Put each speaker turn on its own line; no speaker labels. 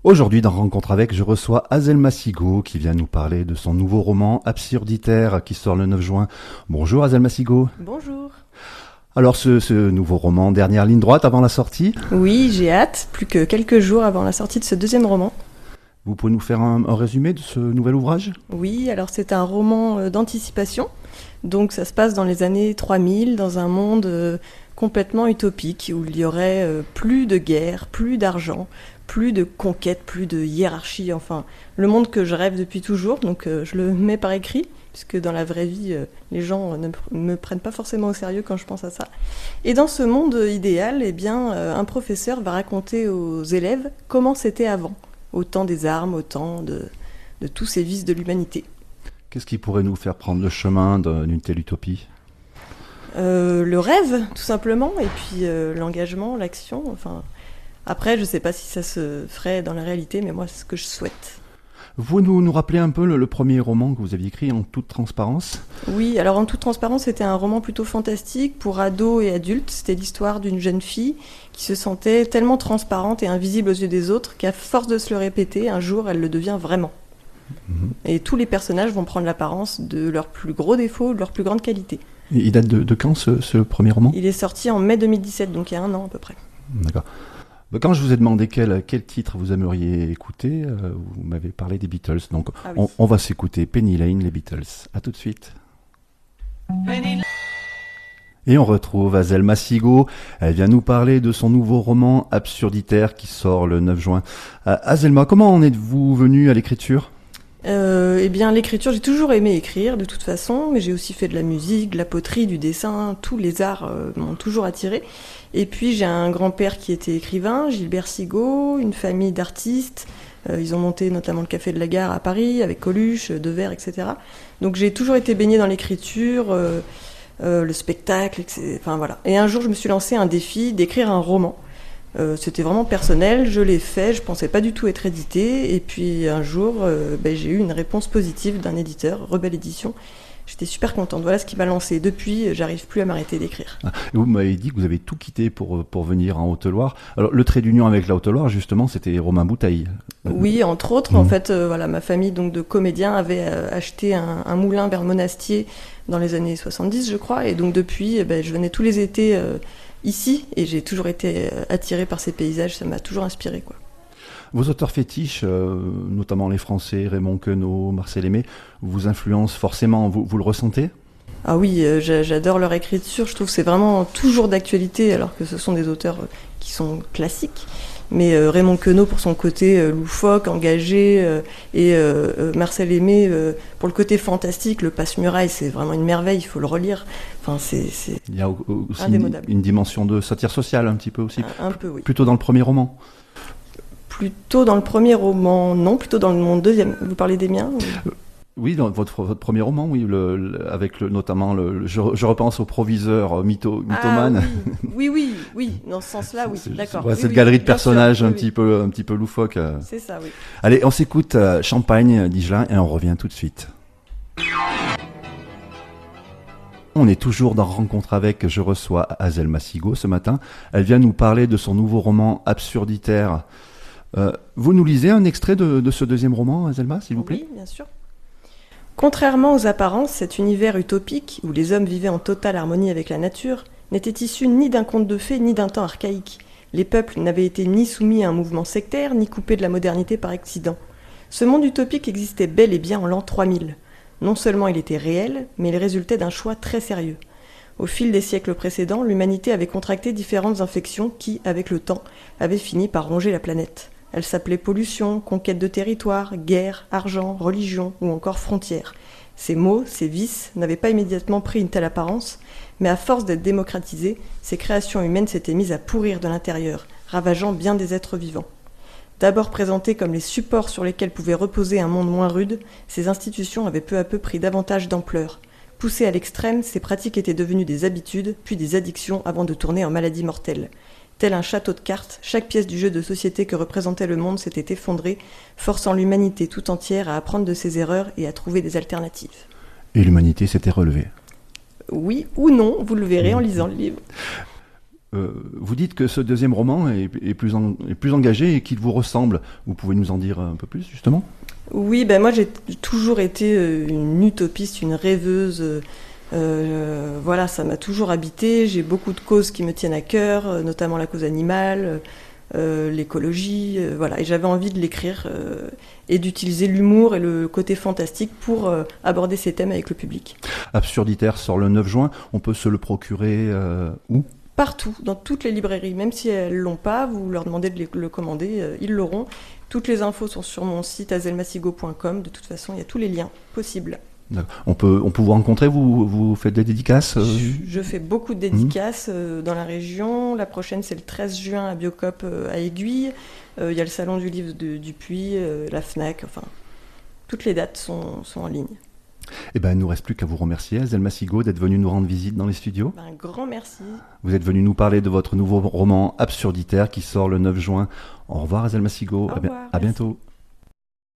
Aujourd'hui, dans Rencontre avec, je reçois Azelma Sigaud qui vient nous parler de son nouveau roman Absurditaire qui sort le 9 juin. Bonjour Azelma Sigaud.
Bonjour.
Alors ce nouveau roman, dernière ligne droite avant la sortie.
Oui, j'ai hâte, plus que quelques jours avant la sortie de ce deuxième roman.
Vous pouvez nous faire un résumé de ce nouvel ouvrage ?
Oui, alors c'est un roman d'anticipation, donc ça se passe dans les années 3000, dans un monde complètement utopique, où il y aurait plus de guerre, plus d'argent, plus de conquête, plus de hiérarchie, enfin le monde que je rêve depuis toujours, donc je le mets par écrit, puisque dans la vraie vie, les gens ne me prennent pas forcément au sérieux quand je pense à ça. Et dans ce monde idéal, eh bien, un professeur va raconter aux élèves comment c'était avant, au temps des armes, au temps de tous ces vices de l'humanité.
Qu'est-ce qui pourrait nous faire prendre le chemin d'une telle utopie ?
Le rêve, tout simplement, et puis l'engagement, l'action, enfin... Après, je ne sais pas si ça se ferait dans la réalité, mais moi, c'est ce que je souhaite.
Vous nous rappelez un peu le premier roman que vous aviez écrit en toute transparence ?
Oui, alors en toute transparence, c'était un roman plutôt fantastique pour ados et adultes. C'était l'histoire d'une jeune fille qui se sentait tellement transparente et invisible aux yeux des autres qu'à force de se le répéter, un jour, elle le devient vraiment. Et tous les personnages vont prendre l'apparence de leurs plus gros défauts, de leurs plus grandes qualités.
Il date de quand ce premier roman ?
Il est sorti en mai 2017, donc il y a un an à peu près.
D'accord. Quand je vous ai demandé quel titre vous aimeriez écouter, vous m'avez parlé des Beatles. Donc on va s'écouter Penny Lane, les Beatles. À tout de suite. Et on retrouve Azelma Sigaud. Elle vient nous parler de son nouveau roman Absurditaire qui sort le 9 juin. Azelma, comment en êtes-vous venue à l'écriture ?
Eh bien, l'écriture, j'ai toujours aimé écrire de toute façon, mais j'ai aussi fait de la musique, de la poterie, du dessin, tous les arts m'ont toujours attirée. Et puis j'ai un grand-père qui était écrivain, Gilbert Sigaud, une famille d'artistes. Ils ont monté notamment le Café de la Gare à Paris avec Coluche, Devers, etc. Donc j'ai toujours été baignée dans l'écriture, le spectacle, etc. Enfin voilà. Et un jour, je me suis lancé un défi d'écrire un roman. C'était vraiment personnel, je l'ai fait, je pensais pas du tout être édité, et puis un jour, j'ai eu une réponse positive d'un éditeur, Rebelle Édition. J'étais super contente, voilà ce qui m'a lancé. Depuis, j'arrive plus à m'arrêter d'écrire.
Et vous m'avez dit que vous avez tout quitté pour venir en Haute-Loire. Alors le trait d'union avec la Haute-Loire, justement, c'était Romain Bouteille.
Oui, entre autres, en fait, ma famille donc, de comédiens avait acheté un moulin vers Monastier dans les années 70, je crois, et donc depuis, je venais tous les étés ici, et j'ai toujours été attirée par ces paysages, ça m'a toujours inspirée, quoi.
Vos auteurs fétiches, notamment les Français, Raymond Queneau, Marcel Aimé, vous influencent forcément, vous le ressentez ?
Ah oui, j'adore leur écriture, je trouve que c'est vraiment toujours d'actualité, alors que ce sont des auteurs qui sont classiques. Mais Raymond Queneau pour son côté loufoque, engagé, et Marcel Aimé pour le côté fantastique, le Passe-Muraille, c'est vraiment une merveille, il faut le relire. Enfin, c'est
il y a aussi
indémodable.
une dimension de satire sociale un petit peu aussi.
Un peu, oui.
Plutôt dans le premier roman.
Plutôt dans le premier roman, non, plutôt dans mon deuxième. Vous parlez des miens ou...
Oui, dans votre premier roman, oui, avec notamment je repense au proviseur mythomane.
Ah, oui, dans ce sens-là, oui, d'accord.
Cette galerie de personnages un petit peu loufoque.
C'est ça, oui.
Allez, on s'écoute Champagne d'Igelin et on revient tout de suite. On est toujours dans Rencontre avec, je reçois Azelma Sigaud ce matin. Elle vient nous parler de son nouveau roman Absurditaire. Vous nous lisez un extrait de ce deuxième roman, Azelma, s'il vous plaît ?
Oui, bien sûr. Contrairement aux apparences, cet univers utopique, où les hommes vivaient en totale harmonie avec la nature, n'était issu ni d'un conte de fées, ni d'un temps archaïque. Les peuples n'avaient été ni soumis à un mouvement sectaire, ni coupés de la modernité par accident. Ce monde utopique existait bel et bien en l'an 3000. Non seulement il était réel, mais il résultait d'un choix très sérieux. Au fil des siècles précédents, l'humanité avait contracté différentes infections qui, avec le temps, avaient fini par ronger la planète. Elles s'appelaient pollution, conquête de territoire, guerre, argent, religion ou encore frontières. Ces mots, ces vices, n'avaient pas immédiatement pris une telle apparence, mais à force d'être démocratisés, ces créations humaines s'étaient mises à pourrir de l'intérieur, ravageant bien des êtres vivants. D'abord présentées comme les supports sur lesquels pouvait reposer un monde moins rude, ces institutions avaient peu à peu pris davantage d'ampleur. Poussées à l'extrême, ces pratiques étaient devenues des habitudes, puis des addictions avant de tourner en maladies mortelles. Tel un château de cartes, chaque pièce du jeu de société que représentait le monde s'était effondrée, forçant l'humanité tout entière à apprendre de ses erreurs et à trouver des alternatives.
Et l'humanité s'était relevée.
Oui ou non, vous le verrez en lisant le livre.
Vous dites que ce deuxième roman est plus engagé et qu'il vous ressemble. Vous pouvez nous en dire un peu plus, justement?
Oui, ben moi j'ai toujours été une utopiste, une rêveuse. Voilà, ça m'a toujours habité. J'ai beaucoup de causes qui me tiennent à cœur, notamment la cause animale, l'écologie. Voilà, et j'avais envie de l'écrire et d'utiliser l'humour et le côté fantastique pour aborder ces thèmes avec le public.
Absurditaire sort le 9 juin. On peut se le procurer où?
Partout, dans toutes les librairies, même si elles l'ont pas, vous leur demandez de le commander, ils l'auront. Toutes les infos sont sur mon site azelmassigo.com. De toute façon, il y a tous les liens possibles.
On peut vous rencontrer, vous faites des dédicaces
Je fais beaucoup de dédicaces dans la région. La prochaine, c'est le 13 juin à Biocop à Aiguille. Il y a le salon du livre du Puy, la FNAC, enfin, toutes les dates sont en ligne.
Eh ben, il ne nous reste plus qu'à vous remercier, Azelma Massigo, d'être venue nous rendre visite dans les studios.
Un grand merci.
Vous êtes venu nous parler de votre nouveau roman Absurditaire qui sort le 9 juin. Au revoir, Azelma Massigo.
Au revoir,
à bientôt.